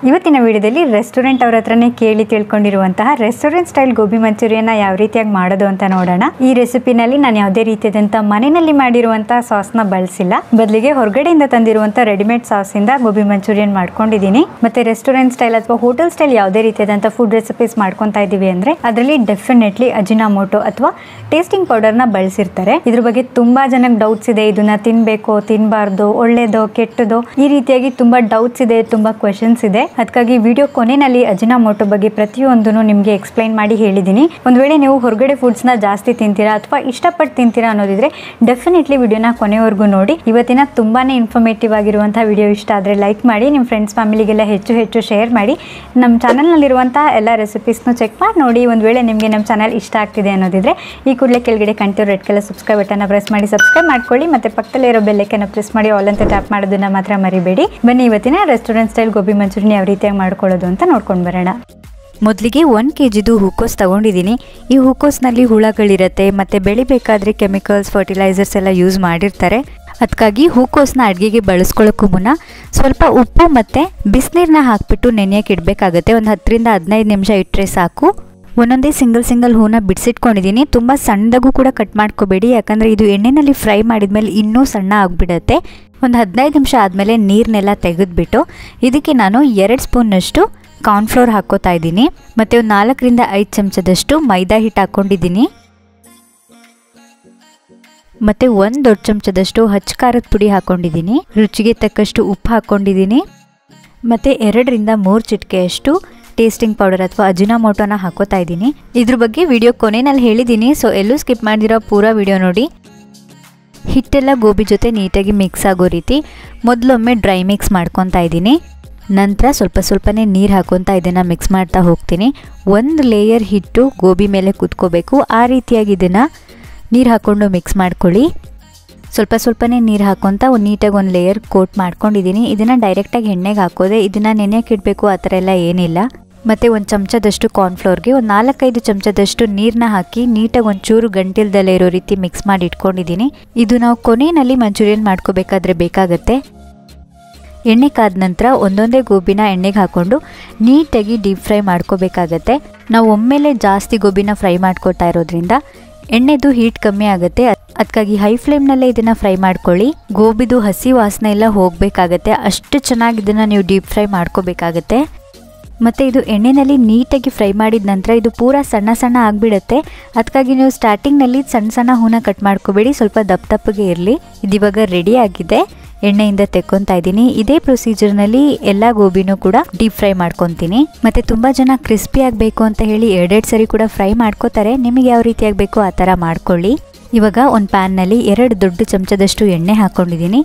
ಇವತ್ತಿನ ವಿಡಿಯೋದಲ್ಲಿ ರೆಸ್ಟೋರೆಂಟ್ ಅವರ ಹತ್ರನೇ ಕೇಳಿ ತಿಳ್ಕೊಂಡಿರುವಂತಹ ರೆಸ್ಟೋರೆಂಟ್ ಸ್ಟೈಲ್ ಗೋಬಿ ಮಂಚೂರಿಯನ್ನ ಯಾವ ರೀತಿಯಾಗಿ ಮಾಡೋದು ಅಂತ ನೋಡೋಣ. ಈ ರೆಸಿಪಿನಲ್ಲಿ ನಾನು ಯಾವುದೇ ರೀತಿಯಾದಂಥ ಮನೆಯಲ್ಲಿ ಮಾಡಿರುವಂತಹ ಸಾಸ್ನ ಬಳಸಿಲ್ಲ, ಬದಲಿಗೆ ಹೊರಗಡೆಯಿಂದ ತಂದಿರುವಂಥ ರೆಡಿಮೇಡ್ ಸಾಸಿಂದ ಗೋಬಿ ಮಂಚೂರಿಯನ್ ಮಾಡ್ಕೊಂಡಿದ್ದೀನಿ. ಮತ್ತೆ ರೆಸ್ಟೋರೆಂಟ್ ಸ್ಟೈಲ್ ಅಥವಾ ಹೋಟೆಲ್ ಸ್ಟೈಲ್ ಯಾವುದೇ ರೀತಿಯಾದಂಥ ಫುಡ್ ರೆಸಿಪೀಸ್ ಮಾಡ್ಕೊತಾ ಇದ್ದೀವಿ ಅಂದರೆ ಅದರಲ್ಲಿ ಡೆಫಿನೆಟ್ಲಿ ಅಜಿನೋಮೋಟೊ ಅಥವಾ ಟೇಸ್ಟಿಂಗ್ ಪೌಡರ್ನ ಬಳಸಿರ್ತಾರೆ. ಇದ್ರ ಬಗ್ಗೆ ತುಂಬಾ ಜನಕ್ಕೆ ಡೌಟ್ಸ್ ಇದೆ, ಇದನ್ನ ತಿನ್ಬೇಕೋ ತಿನ್ನಬಾರ್ದು, ಒಳ್ಳೇದೋ ಕೆಟ್ಟದೋ, ಈ ರೀತಿಯಾಗಿ ತುಂಬಾ ಡೌಟ್ಸ್ ಇದೆ, ತುಂಬಾ ಕ್ವೆಶನ್ಸ್ ಇದೆ. ಅದಕ್ಕಾಗಿ ವಿಡಿಯೋ ಕೊನೆಯಲ್ಲಿ ಅಜಿನೋಮೋಟೊ ಬಗ್ಗೆ ಪ್ರತಿಯೊಂದನ್ನು ನಿಮಗೆ ಎಕ್ಸ್ಪ್ಲೈನ್ ಮಾಡಿ ಹೇಳಿದ್ದೀನಿ. ಒಂದು ವೇಳೆ ನೀವು ಹೊರಗಡೆ ಫುಡ್ಸ್ನ ಜಾಸ್ತಿ ತಿಂತೀರಾ ಅಥವಾ ಇಷ್ಟಪಟ್ಟು ತಿಂತೀರಾ ಅನ್ನೋದಿದ್ರೆ ಡೆಫಿನೆಟ್ಲಿ ವಿಡಿಯೋನ ಕೊನೆವರೆಗೂ ನೋಡಿ. ಇವತ್ತಿನ ತುಂಬಾನೇ ಇನ್ಫಾರ್ಮೇಟಿವ್ ಆಗಿರುವಂತಹ ವಿಡಿಯೋ ಇಷ್ಟ ಆದರೆ ಲೈಕ್ ಮಾಡಿ, ನಿಮ್ಮ ಫ್ರೆಂಡ್ಸ್ ಫ್ಯಾಮಿಲಿಗೆಲ್ಲ ಹೆಚ್ಚು ಶೇರ್ ಮಾಡಿ. ನಮ್ಮ ಚಾನಲ್ನಲ್ಲಿರುವಂತಹ ಎಲ್ಲ ರೆಸಿಪೀಸ್ನು ಚೆಕ್ ಮಾಡಿ ನೋಡಿ. ಒಂದು ವೇಳೆ ನಿಮಗೆ ನಮ್ಮ ಚಾನಲ್ ಇಷ್ಟ ಆಗ್ತಿದೆ ಅನ್ನೋದಿದ್ರೆ ಈ ಕೂಡಲೇ ಕೆಳಗಡೆ ಕಾಣ್ತಿರೋ ರೆಡ್ ಕಲರ್ ಸಬ್ಸ್ಕ್ರೈಬ್ ಬಟನ್ನ ಪ್ರೆಸ್ ಮಾಡಿ ಸಬ್ಸ್ಕ್ರೈಬ್ ಮಾಡ್ಕೊಳ್ಳಿ. ಮತ್ತೆ ಪಕ್ಕದಲ್ಲೇ ಇರೋ ಬೆಲ್ ಐಕನ್ನ ಪ್ರೆಸ್ ಮಾಡಿ ಆಲ್ ಅಂತ ಟ್ಯಾಪ್ ಮಾಡೋದನ್ನ ಮಾತ್ರ ಮರಿಬೇಡಿ. ಬನ್ನಿ ಇವತ್ತಿನ ರೆಸ್ಟೋರೆಂಟ್ ಸ್ಟೈಲ್ ಗೋಬಿ ಮಂಚೂರಿಯನ್ ಯಾವ ರೀತಿಯಾಗಿ ಮಾಡ್ಕೊಳ್ಳೋದು ಅಂತ ನೋಡ್ಕೊಂಡು ಬರೋಣ. ಮೊದಲಿಗೆ 1 kg ಹೂಕೋಸ್ ತಗೊಂಡಿದ್ದೀನಿ. ಈ ಹೂಕೋಸ್ನಲ್ಲಿ ಹುಳಗಳಿರುತ್ತೆ ಮತ್ತು ಬೆಳಿಬೇಕಾದ್ರೆ ಕೆಮಿಕಲ್ಸ್ ಫರ್ಟಿಲೈಸರ್ಸ್ ಎಲ್ಲ ಯೂಸ್ ಮಾಡಿರ್ತಾರೆ. ಅದಕ್ಕಾಗಿ ಹೂಕೋಸನ್ನ ಅಡುಗೆಗೆ ಬಳಸ್ಕೊಳ್ಳೋಕ್ಕೂ ಮುನ್ನ ಸ್ವಲ್ಪ ಉಪ್ಪು ಮತ್ತು ಬಿಸಿನೀರನ್ನ ಹಾಕಿಬಿಟ್ಟು ನೆನೆಯೋಕೆ ಇಡಬೇಕಾಗುತ್ತೆ. ಒಂದು 10 ರಿಂದ 15 ನಿಮಿಷ ಇಟ್ಟರೆ ಸಾಕು. ಒಂದೊಂದೇ ಸಿಂಗಲ್ ಹೂನ ಬಿಡಿಸಿಟ್ಕೊಂಡಿದ್ದೀನಿ. ತುಂಬ ಸಣ್ಣದಾಗೂ ಕೂಡ ಕಟ್ ಮಾಡ್ಕೋಬೇಡಿ, ಯಾಕಂದರೆ ಇದು ಎಣ್ಣೆಯಲ್ಲಿ ಫ್ರೈ ಮಾಡಿದ್ಮೇಲೆ ಇನ್ನೂ ಸಣ್ಣ ಆಗಿಬಿಡುತ್ತೆ. ಒಂದು 15 ನಿಮಿಷ ಆದಮೇಲೆ ನೀರನ್ನೆಲ್ಲ ತೆಗೆದುಬಿಟ್ಟು ಇದಕ್ಕೆ ನಾನು 2 ಸ್ಪೂನ್ನಷ್ಟು ಕಾರ್ನ್ಫ್ಲೋರ್ ಹಾಕ್ಕೋತಾ ಇದ್ದೀನಿ. ಮತ್ತು ಒಂದು 4 ರಿಂದ 5 ಚಮಚದಷ್ಟು ಮೈದಾ ಹಿಟ್ಟು ಹಾಕ್ಕೊಂಡಿದ್ದೀನಿ. ಮತ್ತು 1 ದೊಡ್ಡ ಚಮಚದಷ್ಟು ಹಚ್ಚ ಖಾರದ ಪುಡಿ ಹಾಕ್ಕೊಂಡಿದ್ದೀನಿ. ರುಚಿಗೆ ತಕ್ಕಷ್ಟು ಉಪ್ಪು ಹಾಕ್ಕೊಂಡಿದ್ದೀನಿ. ಮತ್ತು 2 ರಿಂದ 3 ಚಿಟಿಕೆಯಷ್ಟು ಟೇಸ್ಟಿಂಗ್ ಪೌಡರ್ ಅಥವಾ ಅಜಿನೋಮೋಟೋನ ಹಾಕೋತಾ ಇದ್ದೀನಿ. ಇದ್ರ ಬಗ್ಗೆ ವಿಡಿಯೋ ಕೊನೆಯಲ್ಲಿ ಹೇಳಿದ್ದೀನಿ, ಸೊ ಎಲ್ಲೂ ಸ್ಕಿಪ್ ಮಾಡಿದಿರೋ ಪೂರಾ ವಿಡಿಯೋ ನೋಡಿ. ಹಿಟ್ಟೆಲ್ಲ ಗೋಬಿ ಜೊತೆ ನೀಟಾಗಿ ಮಿಕ್ಸ್ ಆಗೋ ರೀತಿ ಮೊದಲೊಮ್ಮೆ ಡ್ರೈ ಮಿಕ್ಸ್ ಮಾಡ್ಕೊತಾ ಇದ್ದೀನಿ. ನಂತರ ಸ್ವಲ್ಪನೇ ನೀರು ಹಾಕೊತಾ ಇದನ್ನು ಮಿಕ್ಸ್ ಮಾಡ್ತಾ ಹೋಗ್ತೀನಿ. 1 ಲೇಯರ್ ಹಿಟ್ಟು ಗೋಬಿ ಮೇಲೆ ಕುತ್ಕೋಬೇಕು, ಆ ರೀತಿಯಾಗಿ ಇದನ್ನು ನೀರು ಹಾಕ್ಕೊಂಡು ಮಿಕ್ಸ್ ಮಾಡ್ಕೊಳ್ಳಿ. ಸ್ವಲ್ಪನೇ ನೀರು ಹಾಕ್ಕೊತ ನೀಟಾಗಿ 1 ಲೇಯರ್ ಕೋಟ್ ಮಾಡ್ಕೊಂಡಿದ್ದೀನಿ. ಇದನ್ನು ಡೈರೆಕ್ಟಾಗಿ ಎಣ್ಣೆಗೆ ಹಾಕೋದೆ, ಇದನ್ನು ನೆನೆಯೋಕೆ ಇಡಬೇಕು ಆ ಥರ ಎಲ್ಲ ಏನಿಲ್ಲ. ಮತ್ತು 1 ಚಮಚದಷ್ಟು ಕಾರ್ನ್ಫ್ಲೋರ್ಗೆ ಒಂದು 4-5 ಚಮಚದಷ್ಟು ನೀರನ್ನ ಹಾಕಿ ನೀಟಾಗಿ ಒಂಚೂರು ಗಂಟಿಲ್ದಲ್ಲೇ ಇರೋ ರೀತಿ ಮಿಕ್ಸ್ ಮಾಡಿ ಇಟ್ಕೊಂಡಿದ್ದೀನಿ. ಇದು ನಾವು ಕೊನೆಯಲ್ಲಿ ಮಂಚೂರಿಯನ್ ಮಾಡ್ಕೋಬೇಕಾದ್ರೆ ಬೇಕಾಗತ್ತೆ. ಎಣ್ಣೆ ಕಾದ ನಂತರ ಒಂದೊಂದೇ ಗೋಬಿನ ಎಣ್ಣೆಗೆ ಹಾಕ್ಕೊಂಡು ನೀಟಾಗಿ ಡೀಪ್ ಫ್ರೈ ಮಾಡ್ಕೋಬೇಕಾಗತ್ತೆ. ನಾವು ಒಮ್ಮೆಲೆ ಜಾಸ್ತಿ ಗೋಬಿನ ಫ್ರೈ ಮಾಡ್ಕೊತಾ ಇರೋದ್ರಿಂದ ಎಣ್ಣೆದು ಹೀಟ್ ಕಮ್ಮಿ ಆಗುತ್ತೆ. ಅದಕ್ಕಾಗಿ ಹೈ ಫ್ಲೇಮ್ನಲ್ಲೇ ಇದನ್ನು ಫ್ರೈ ಮಾಡ್ಕೊಳ್ಳಿ. ಗೋಬಿದು ಹಸಿ ವಾಸನೆ ಎಲ್ಲ ಹೋಗಬೇಕಾಗತ್ತೆ, ಅಷ್ಟು ಚೆನ್ನಾಗಿ ಇದನ್ನು ನೀವು ಡೀಪ್ ಫ್ರೈ ಮಾಡ್ಕೋಬೇಕಾಗತ್ತೆ. ಮತ್ತು ಇದು ಎಣ್ಣೆಯಲ್ಲಿ ನೀಟಾಗಿ ಫ್ರೈ ಮಾಡಿದ ನಂತರ ಇದು ಪೂರಾ ಸಣ್ಣ ಆಗಿಬಿಡುತ್ತೆ. ಅದಕ್ಕಾಗಿ ನೀವು ಸ್ಟಾರ್ಟಿಂಗ್ನಲ್ಲಿ ಸಣ್ಣ ಹೂನ ಕಟ್ ಮಾಡ್ಕೋಬೇಡಿ, ಸ್ವಲ್ಪ ದಪ್ಪಗೆ ಇರಲಿ. ಇದಿವಾಗ ರೆಡಿ ಆಗಿದೆ, ಎಣ್ಣೆಯಿಂದ ತೆಕ್ಕೊತಾ ಇದ್ದೀನಿ. ಇದೇ ಪ್ರೊಸೀಜರ್ನಲ್ಲಿ ಎಲ್ಲ ಗೋಬಿನೂ ಕೂಡ ಡೀಪ್ ಫ್ರೈ ಮಾಡ್ಕೊತೀನಿ. ಮತ್ತು ತುಂಬ ಜನ ಕ್ರಿಸ್ಪಿ ಆಗಬೇಕು ಅಂತ ಹೇಳಿ 2 ಸರಿ ಕೂಡ ಫ್ರೈ ಮಾಡ್ಕೋತಾರೆ. ನಿಮಗೆ ಯಾವ ರೀತಿ ಆಗಬೇಕು ಆ ಥರ ಮಾಡ್ಕೊಳ್ಳಿ. ಇವಾಗ ಒಂದು ಪ್ಯಾನ್ನಲ್ಲಿ 2 ದೊಡ್ಡ ಚಮಚದಷ್ಟು ಎಣ್ಣೆ ಹಾಕ್ಕೊಂಡಿದ್ದೀನಿ.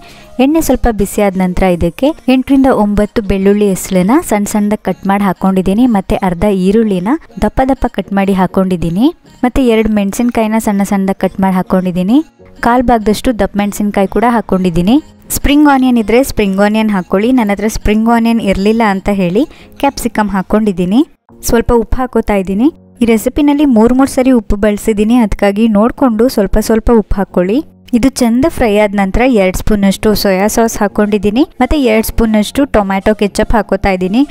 ಎಣ್ಣೆ ಸ್ವಲ್ಪ ಬಿಸಿ ಆದ ನಂತರ ಇದಕ್ಕೆ 8 ರಿಂದ 9 ಬೆಳ್ಳುಳ್ಳಿ ಹೆಸಳನ್ನ ಸಣ್ಣದಾಗಿ ಕಟ್ ಮಾಡಿ ಹಾಕ್ಕೊಂಡಿದ್ದೀನಿ. ಮತ್ತು ಅರ್ಧ ಈರುಳ್ಳಿನ ದಪ್ಪ ಕಟ್ ಮಾಡಿ ಹಾಕ್ಕೊಂಡಿದ್ದೀನಿ. ಮತ್ತು 2 ಮೆಣಸಿನ್ಕಾಯಿನ ಸಣ್ಣದಾಗಿ ಕಟ್ ಮಾಡಿ ಹಾಕ್ಕೊಂಡಿದ್ದೀನಿ. 1/4 ಭಾಗದಷ್ಟು ದಪ್ಪ ಮೆಣಸಿನ್ಕಾಯಿ ಕೂಡ ಹಾಕ್ಕೊಂಡಿದ್ದೀನಿ. ಸ್ಪ್ರಿಂಗ್ ಆನಿಯನ್ ಇದ್ದರೆ ಸ್ಪ್ರಿಂಗ್ ಆನಿಯನ್ ಹಾಕ್ಕೊಳ್ಳಿ. ನನ್ನ ಹತ್ರ ಸ್ಪ್ರಿಂಗ್ ಆನಿಯನ್ ಇರಲಿಲ್ಲ ಅಂತ ಹೇಳಿ ಕ್ಯಾಪ್ಸಿಕಮ್ ಹಾಕ್ಕೊಂಡಿದ್ದೀನಿ. ಸ್ವಲ್ಪ ಉಪ್ಪು ಹಾಕೋತಾ ಇದ್ದೀನಿ. ಈ ರೆಸಿಪಿನಲ್ಲಿ 3 ಸರಿ ಉಪ್ಪು ಬಳಸಿದ್ದೀನಿ, ಅದಕ್ಕಾಗಿ ನೋಡಿಕೊಂಡು ಸ್ವಲ್ಪ ಉಪ್ಪು ಹಾಕ್ಕೊಳ್ಳಿ. ಇದು ಚೆಂದ ಫ್ರೈ ಆದ ನಂತರ 2 ಸ್ಪೂನಷ್ಟು ಸೋಯಾ ಸಾಸ್ ಹಾಕ್ಕೊಂಡಿದ್ದೀನಿ. ಮತ್ತು 2 ಸ್ಪೂನಷ್ಟು ಟೊಮ್ಯಾಟೊ ಕೆಚಪ್ ಹಾಕೋತಾ ಇದ್ದೀನಿ.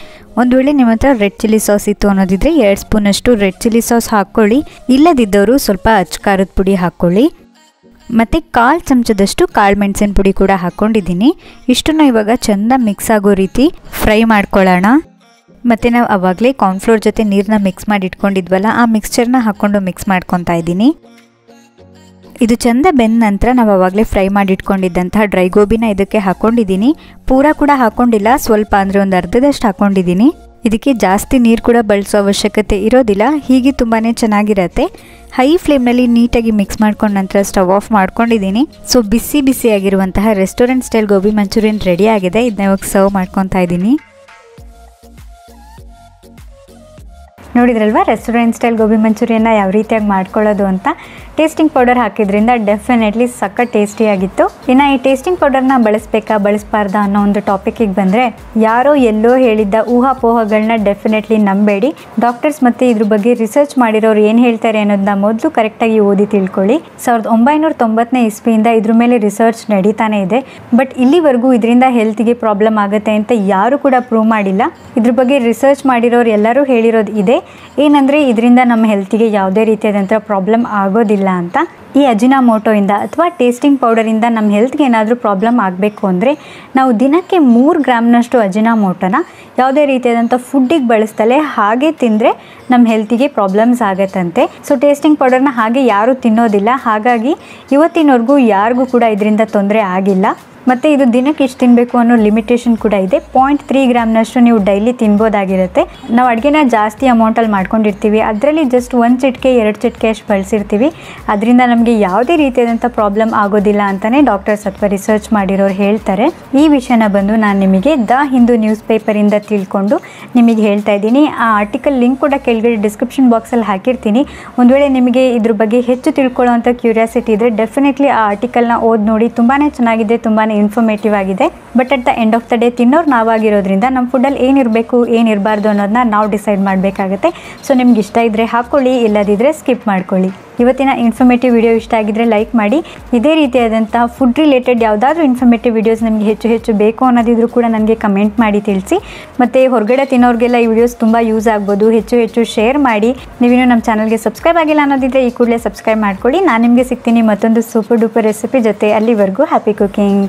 ಒಂದು ವೇಳೆ ನಿಮ್ಮ ಹತ್ರ ರೆಡ್ ಚಿಲ್ಲಿ ಸಾಸ್ ಇತ್ತು ಅನ್ನೋದಿದ್ರೆ 2 ಸ್ಪೂನಷ್ಟು ರೆಡ್ ಚಿಲ್ಲಿ ಸಾಸ್ ಹಾಕ್ಕೊಳ್ಳಿ. ಇಲ್ಲದಿದ್ದವರು ಸ್ವಲ್ಪ ಅಚ್ಚ ಖಾರದ ಪುಡಿ ಹಾಕ್ಕೊಳ್ಳಿ. ಮತ್ತು 1/4 ಚಮಚದಷ್ಟು ಕಾಳು ಮೆಣಸಿನ ಪುಡಿ ಕೂಡ ಹಾಕ್ಕೊಂಡಿದ್ದೀನಿ. ಇಷ್ಟನ್ನು ಇವಾಗ ಚೆಂದ ಮಿಕ್ಸ್ ಆಗೋ ರೀತಿ ಫ್ರೈ ಮಾಡ್ಕೊಳ್ಳೋಣ. ಮತ್ತು ನಾವು ಆವಾಗಲೇ ಕಾರ್ನ್ಫ್ಲೋರ್ ಜೊತೆ ನೀರನ್ನ ಮಿಕ್ಸ್ ಮಾಡಿ ಇಟ್ಕೊಂಡಿದ್ವಲ್ಲ, ಆ ಮಿಕ್ಸ್ಚರ್ನ ಹಾಕ್ಕೊಂಡು ಮಿಕ್ಸ್ ಮಾಡ್ಕೊತಾ ಇದ್ದೀನಿ. ಇದು ಚೆಂದ ಬೆಂದ ನಂತರ ನಾವು ಆವಾಗಲೇ ಫ್ರೈ ಮಾಡಿ ಇಟ್ಕೊಂಡಿದ್ದಂತಹ ಡ್ರೈ ಗೋಬಿನ ಇದಕ್ಕೆ ಹಾಕ್ಕೊಂಡಿದ್ದೀನಿ. ಪೂರಾ ಕೂಡ ಹಾಕ್ಕೊಂಡಿಲ್ಲ, ಸ್ವಲ್ಪ ಅಂದರೆ ಒಂದು ಅರ್ಧದಷ್ಟು ಹಾಕ್ಕೊಂಡಿದ್ದೀನಿ. ಇದಕ್ಕೆ ಜಾಸ್ತಿ ನೀರು ಕೂಡ ಬಳಸೋ ಅವಶ್ಯಕತೆ ಇರೋದಿಲ್ಲ, ಹೀಗೆ ತುಂಬಾ ಚೆನ್ನಾಗಿರತ್ತೆ. ಹೈ ಫ್ಲೇಮ್ನಲ್ಲಿ ನೀಟಾಗಿ ಮಿಕ್ಸ್ ಮಾಡ್ಕೊಂಡು ನಂತರ ಸ್ಟವ್ ಆಫ್ ಮಾಡ್ಕೊಂಡಿದ್ದೀನಿ. ಸೊ ಬಿಸಿ ಆಗಿರುವಂತಹ restaurant style gobi manchurian ready ಆಗಿದೆ. ಇದನ್ನ ಇವಾಗ ಸರ್ವ್ ಮಾಡ್ಕೊತಾ ಇದ್ದೀನಿ. ನೋಡಿದ್ರಲ್ವಾ ರೆಸ್ಟೋರೆಂಟ್ ಸ್ಟೈಲ್ ಗೋಬಿ ಮಂಚೂರಿಯನ್ನ ಯಾವ ರೀತಿಯಾಗಿ ಮಾಡ್ಕೊಳ್ಳೋದು ಅಂತ. ಟೇಸ್ಟಿಂಗ್ ಪೌಡರ್ ಹಾಕಿದ್ರಿಂದ ಡೆಫಿನೆಟ್ಲಿ ಸಕ್ಕ ಟೇಸ್ಟಿಯಾಗಿತ್ತು. ಇನ್ನು ಈ ಟೇಸ್ಟಿಂಗ್ ಪೌಡರ್ನ ಬಳಸಬೇಕಾ ಬಳಸಬಾರ್ದಾ ಅನ್ನೋ ಒಂದು ಟಾಪಿಕ್ಕಿಗೆ ಬಂದರೆ, ಯಾರೋ ಎಲ್ಲೋ ಹೇಳಿದ್ದ ಊಹಾಪೋಹಗಳನ್ನ ಡೆಫಿನೆಟ್ಲಿ ನಂಬೇಡಿ. ಡಾಕ್ಟರ್ಸ್ ಮತ್ತು ಇದ್ರ ಬಗ್ಗೆ ರಿಸರ್ಚ್ ಮಾಡಿರೋರು ಏನು ಹೇಳ್ತಾರೆ ಅನ್ನೋದನ್ನ ಮೊದಲು ಕರೆಕ್ಟಾಗಿ ಓದಿ ತಿಳ್ಕೊಳ್ಳಿ. 1990ನೇ ಇಸ್ವಿಯಿಂದ ಇದ್ರ ಮೇಲೆ ರಿಸರ್ಚ್ ನಡೀತಾನೆ ಇದೆ. ಬಟ್ ಇಲ್ಲಿವರೆಗೂ ಇದರಿಂದ ಹೆಲ್ತ್ಗೆ ಪ್ರಾಬ್ಲಮ್ ಆಗುತ್ತೆ ಅಂತ ಯಾರು ಕೂಡ ಪ್ರೂವ್ ಮಾಡಿಲ್ಲ. ಇದ್ರ ಬಗ್ಗೆ ರಿಸರ್ಚ್ ಮಾಡಿರೋರು ಎಲ್ಲರೂ ಹೇಳಿರೋದು ಇದೆ, ಏನಂದರೆ ಇದರಿಂದ ನಮ್ಮ ಹೆಲ್ತಿಗೆ ಯಾವುದೇ ರೀತಿಯಾದಂಥ ಪ್ರಾಬ್ಲಮ್ ಆಗೋದಿಲ್ಲ ಅಂತ. ಈ ಅಜಿನೋಮೋಟೋಯಿಂದ ಅಥವಾ ಟೇಸ್ಟಿಂಗ್ ಪೌಡರಿಂದ ನಮ್ಮ ಹೆಲ್ತ್ಗೆ ಏನಾದರೂ ಪ್ರಾಬ್ಲಮ್ ಆಗಬೇಕು ಅಂದರೆ ನಾವು ದಿನಕ್ಕೆ 3 ಗ್ರಾಮ್ನಷ್ಟು ಅಜಿನೋಮೋಟೋನ ಯಾವುದೇ ರೀತಿಯಾದಂಥ ಫುಡ್ಡಿಗೆ ಬಳಸ್ತಲೇ ಹಾಗೆ ತಿಂದರೆ ನಮ್ಮ ಹೆಲ್ತಿಗೆ ಪ್ರಾಬ್ಲಮ್ಸ್ ಆಗತ್ತಂತೆ. ಸೊ ಟೇಸ್ಟಿಂಗ್ ಪೌಡರ್ನ ಹಾಗೆ ಯಾರೂ ತಿನ್ನೋದಿಲ್ಲ, ಹಾಗಾಗಿ ಇವತ್ತಿನವರೆಗೂ ಯಾರಿಗೂ ಕೂಡ ಇದರಿಂದ ತೊಂದರೆ ಆಗಿಲ್ಲ. ಮತ್ತು ಇದು ದಿನಕ್ಕೆ ಇಷ್ಟು ತಿನ್ನಬೇಕು ಅನ್ನೋ ಲಿಮಿಟೇಷನ್ ಕೂಡ ಇದೆ. 0.3 ಗ್ರಾಮ್ನಷ್ಟು ನೀವು ಡೈಲಿ ತಿನ್ಬೋದಾಗಿರುತ್ತೆ. ನಾವು ಅಡುಗೆನ ಜಾಸ್ತಿ ಅಮೌಂಟಲ್ಲಿ ಮಾಡ್ಕೊಂಡಿರ್ತೀವಿ, ಅದರಲ್ಲಿ ಜಸ್ಟ್ 1 ಚಿಟಿಕೆ 2 ಚಿಟಿಕೆ ಅಷ್ಟು ಬಳಸಿರ್ತೀವಿ. ಅದರಿಂದ ನಮಗೆ ಯಾವುದೇ ರೀತಿಯಾದಂಥ ಪ್ರಾಬ್ಲಮ್ ಆಗೋದಿಲ್ಲ ಅಂತಲೇ ಡಾಕ್ಟರ್ಸ್ ಅಥವಾ ರಿಸರ್ಚ್ ಮಾಡಿರೋರು ಹೇಳ್ತಾರೆ. ಈ ವಿಷಯನ ಬಂದು ನಾನು ನಿಮಗೆ ದ ಹಿಂದೂ ನ್ಯೂಸ್ ಪೇಪರಿಂದ ತಿಳ್ಕೊಂಡು ನಿಮಗೆ ಹೇಳ್ತಾ ಇದ್ದೀನಿ. ಆ ಆರ್ಟಿಕಲ್ ಲಿಂಕ್ ಕೂಡ ಕೆಳಗಡೆ ಡಿಸ್ಕ್ರಿಪ್ಷನ್ ಬಾಕ್ಸಲ್ಲಿ ಹಾಕಿರ್ತೀನಿ. ಒಂದು ವೇಳೆ ನಿಮಗೆ ಇದ್ರ ಬಗ್ಗೆ ಹೆಚ್ಚು ತಿಳ್ಕೊಳ್ಳೋವಂಥ ಕ್ಯೂರಿಯಾಸಿಟಿ ಇದ್ದರೆ ಡೆಫಿನೆಟ್ಲಿ ಆ ಆರ್ಟಿಕಲ್ನ ಓದಿ ನೋಡಿ. ತುಂಬಾ ಚೆನ್ನಾಗಿದೆ, ತುಂಬಾ ಇನ್ಫಾರ್ಮೇಟಿವ್ ಆಗಿದೆ. But at the end of the day ತಿನ್ನೋರು ನಾವಾಗಿರೋದ್ರಿಂದ ನಮ್ಮ ಫುಡ್ಡಲ್ಲಿ ಏನಿರಬೇಕು ಏನಿರಬಾರ್ದು ಅನ್ನೋದನ್ನ ನಾವು ಡಿಸೈಡ್ ಮಾಡಬೇಕಾಗುತ್ತೆ. ಸೊ ನಿಮ್ಗೆ ಇಷ್ಟ ಇದ್ದರೆ ಹಾಕ್ಕೊಳ್ಳಿ, ಇಲ್ಲದಿದ್ದರೆ ಸ್ಕಿಪ್ ಮಾಡ್ಕೊಳ್ಳಿ. ಇವತ್ತಿನ ಇನ್ಫಾರ್ಮೇಟಿವ್ ವಿಡಿಯೋ ಇಷ್ಟ ಆಗಿದ್ದರೆ ಲೈಕ್ ಮಾಡಿ. ಇದೇ ರೀತಿಯಾದಂತಹ ಫುಡ್ ರಿಲೇಟೆಡ್ ಯಾವುದಾದ್ರೂ ಇನ್ಫಾರ್ಮೇಟಿವ್ ವಿಡಿಯೋಸ್ ನಿಮಗೆ ಹೆಚ್ಚು ಬೇಕು ಅನ್ನೋದಿದ್ರು ಕೂಡ ನನಗೆ ಕಮೆಂಟ್ ಮಾಡಿ ತಿಳಿಸಿ. ಮತ್ತು ಹೊರಗಡೆ ತಿನ್ನೋರಿಗೆಲ್ಲ ಈ ವಿಡಿಯೋಸ್ ತುಂಬ ಯೂಸ್ ಆಗ್ಬೋದು. ಹೆಚ್ಚು ಶೇರ್ ಮಾಡಿ. ನೀವಿನ್ನೂ ನಮ್ಮ ಚಾನಲ್ಗೆ ಸಬ್ಸ್ಕ್ರೈಬ್ ಆಗಿಲ್ಲ ಅನ್ನೋದಿದ್ದರೆ ಈ ಕೂಡಲೇ ಸಬ್ಸ್ಕ್ರೈಬ್ ಮಾಡ್ಕೊಳ್ಳಿ. ನಾನು ನಿಮಗೆ ಸಿಗ್ತೀನಿ ಮತ್ತೊಂದು ಸೂಪರ್ ಡೂಪರ್ ರೆಸಿಪಿ ಜೊತೆ. ಅಲ್ಲಿವರೆಗೂ ಹ್ಯಾಪಿ ಕುಕಿಂಗ್.